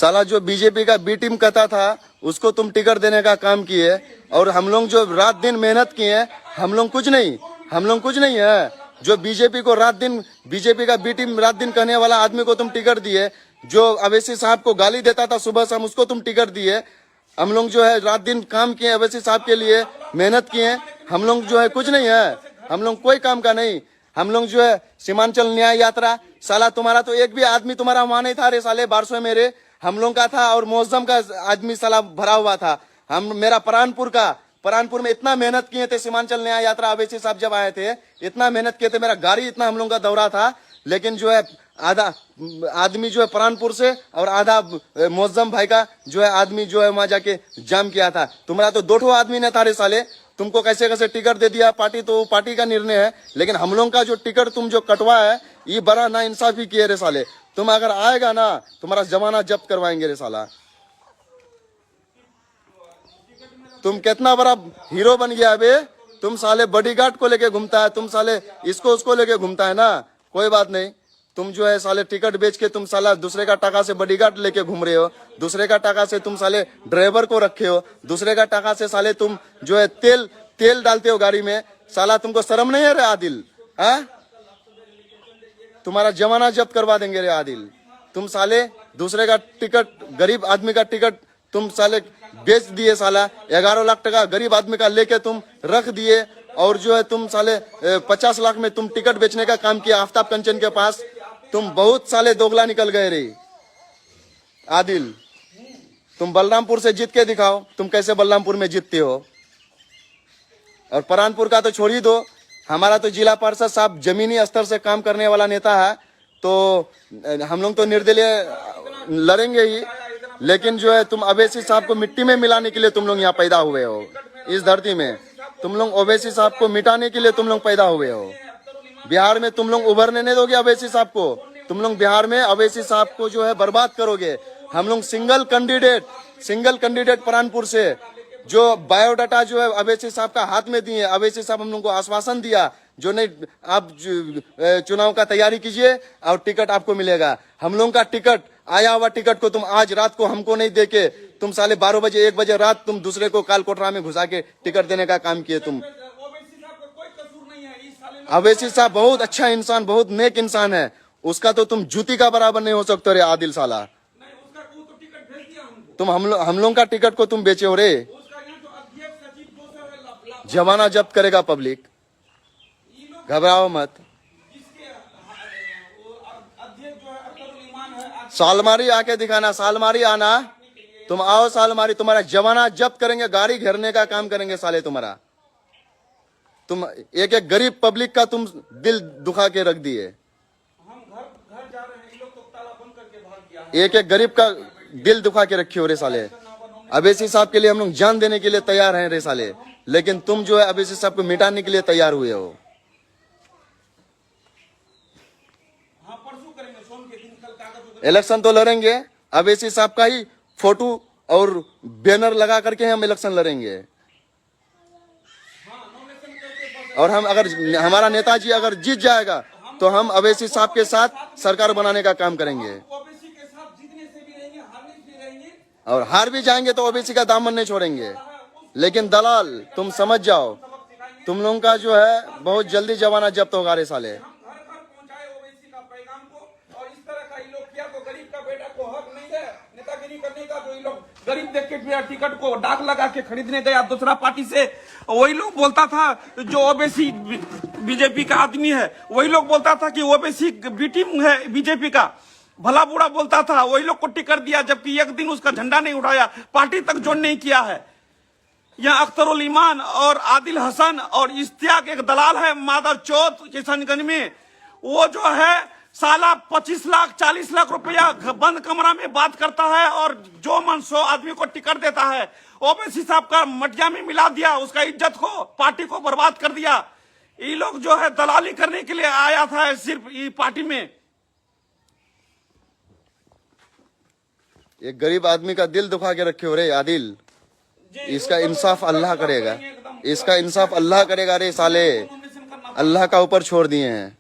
साला जो बीजेपी का बी टीम कहता था उसको तुम टिकट देने का काम किए, और हम लोग जो रात दिन मेहनत किए, हम लोग कुछ नहीं है। जो बीजेपी को रात दिन, बीजेपी का बी टीम रात दिन कहने वाला आदमी को तुम टिकट दिए, जो अवैसी साहब को गाली देता था सुबह शाम उसको तुम टिकट दिए। हम लोग जो है रात दिन काम किए, अवैसी साहब के लिए मेहनत किए। हम लोग जो है कुछ नहीं है, हम लोग कोई काम का नहीं। हम लोग जो है सीमांचल न्याय यात्रा, साला तुम्हारा तो एक भी आदमी तुम्हारा वहां नहीं था रे साले, 1200 मेरे हम लोग का था और मौजम का आदमी साला भरा हुआ था। हम मेरा परानपुर में इतना मेहनत किए थे, सीमांचल न्याय यात्रा अवैसी साहब जब आए थे इतना मेहनत किए थे, मेरा गाड़ी इतना हम लोग का दौरा था। लेकिन जो है आधा आदमी जो है परानपुर से और आधा मौजम भाई का जो है आदमी जो है वहां जाके जाम किया था। तुम्हारा तो 2 आदमी ने था रे साले, तुमको कैसे कैसे टिकट दे दिया पार्टी, तो पार्टी का निर्णय है। लेकिन हम लोग का जो टिकट तुम जो कटवा है ये बड़ा ना इंसाफी किए रे साले। तुम अगर आएगा ना तुम्हारा जमाना जब्त करवाएंगे रे साला। तुम कितना बड़ा हीरो बन गया बे, तुम साले बॉडीगार्ड को लेके घूमता है, तुम साले इसको उसको लेके घूमता है ना, कोई बात नहीं। तुम जो है साले टिकट बेच के तुम साला दूसरे का टाका से बॉडीगार्ड लेके घूम रहे हो, दूसरे का टाका से तुम साले ड्राइवर को रखे हो, दूसरे का टाका से साले तुम जो है तेल डालते हो गाड़ी में। साला तुमको शर्म नहीं है रे आदिल? हाँ, तुम्हारा जमाना जब्त करवा देंगे रे आदिल। तुम साले दूसरे का टिकट, गरीब आदमी का टिकट तुम साले बेच दिए। साला 11 लाख टका गरीब आदमी का लेके तुम रख दिए, और जो है तुम साले 50 लाख में तुम टिकट बेचने का काम किया आफ्ताब कंचन के पास। तुम बहुत साले दोगला निकल गए रे आदिल। तुम बलरामपुर से जीत के दिखाओ तुम कैसे बलरामपुर में जीतते हो। और परानपुर का तो छोड़ ही दो, हमारा तो जिला पार्षद साहब जमीनी स्तर से काम करने वाला नेता है, तो हम लोग तो निर्दलीय लड़ेंगे ही। लेकिन जो है तुम अवैसी साहब को मिट्टी में मिलाने के लिए तुम लोग यहाँ पैदा हुए हो इस धरती में। तुम लोग अवैसी साहब को मिटाने के लिए तुम लोग पैदा हुए हो। बिहार में तुम लोग उभरने नहीं दोगे अवैसी साहब को, तुम लोग बिहार में अवैसी साहब को जो है बर्बाद करोगे। हम लोग सिंगल कैंडिडेट परानपुर से जो बायोडाटा जो है अवैसी साहब का हाथ में दिए, अवैसी साहब हम लोग को आश्वासन दिया जो नहीं आप चुनाव का तैयारी कीजिए और टिकट आपको मिलेगा। हम लोग का टिकट, आया हुआ टिकट को तुम आज रात को हमको नहीं देके तुम साले 12 बजे 1 बजे रात तुम दूसरे को काल कोठरा में घुसा के टिकट देने का काम किए तुम। अवैसी साहब बहुत अच्छा इंसान, बहुत नेक इंसान है, उसका तो तुम जूती का बराबर नहीं हो सकते रे आदिल साला। तुम हम लोग का टिकट को तुम बेचे हो रे। जमाना जब्त करेगा पब्लिक, घबराओ मत। सालमारी आके दिखाना, सालमारी आना, तुम आओ सालमारी, तुम्हारा जमाना जब्त करेंगे, गाड़ी घेरने का काम करेंगे साले तुम्हारा। तुम एक एक गरीब पब्लिक का तुम दिल दुखा के रख दिए। हम घर जा रहे हैं, ये लोग तो ताला बंद करके भाग गया। एक एक गरीब का दिल दुखा के रखे हो रे साले। अवैसी साहब के लिए हम लोग जान देने के लिए तैयार हैं रे साले, लेकिन तुम जो है अवैसी साहब को मिटाने के लिए तैयार हुए हो। इलेक्शन तो लड़ेंगे, अवैसी साहब का ही फोटो और बैनर लगा करके हम इलेक्शन लड़ेंगे। और हम अगर हमारा नेताजी अगर जीत जाएगा तो हम अवैसी साहब के साथ सरकार बनाने का काम करेंगे। और हार भी जाएंगे तो ओबीसी का दामन नहीं छोड़ेंगे। लेकिन दलाल तुम समझ जाओ, तुम लोगों का जो है बहुत जल्दी जमाना जब्त होगा रे साले। गरीब देख के टिकट को डाक लगा के खरीदने गया दूसरा पार्टी से, वही लोग बोलता था जो ओबीसी बीजेपी का आदमी है, वही लोग बोलता था कि ओबीसी बी टीम है बीजेपी का, भला बुरा बोलता था, वही लोग को टिकट दिया, जबकि एक दिन उसका झंडा नहीं उठाया, पार्टी तक ज्वाइन नहीं किया है। यहाँ अख्तरुल ईमान और आदिल हसन और इश्तियाक एक दलाल है मादर चौथ किशनगंज में, वो जो है साला 25 लाख 40 लाख रुपया बंद कमरा में बात करता है और जो मन सो आदमी को टिकट देता है। ओबीसी साहब का मटिया में मिला दिया, उसका इज्जत को, पार्टी को बर्बाद कर दिया। ये लोग जो है दलाली करने के लिए आया था सिर्फ ये पार्टी में। एक गरीब आदमी का दिल दुखा के रखे हो रे आदिल, इसका इंसाफ अल्लाह करेगा, इसका इंसाफ अल्लाह करेगा रे साले, अल्लाह का ऊपर छोड़ दिए हैं।